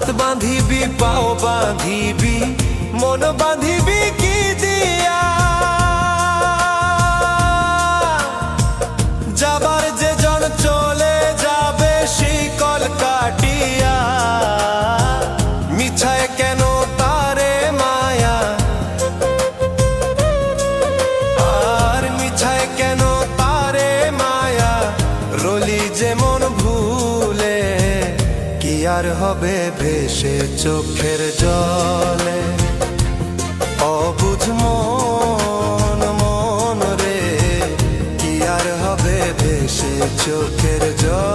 হাত বাঁধিবি পাও বাঁধিবি মন বাঁধিবি কি দিয়া? যাবার যে জন চলে যাবে শিকল কাটিয়া, মিছায় কেন তারে মায়া, আর মিছায় কেন তারে মায়া, রলি যেমন ভুলে কি আর হবে ভেসে চোখের জলে। অবুঝ মন মন রে কি আর হবে ভেসে চোখের জলে।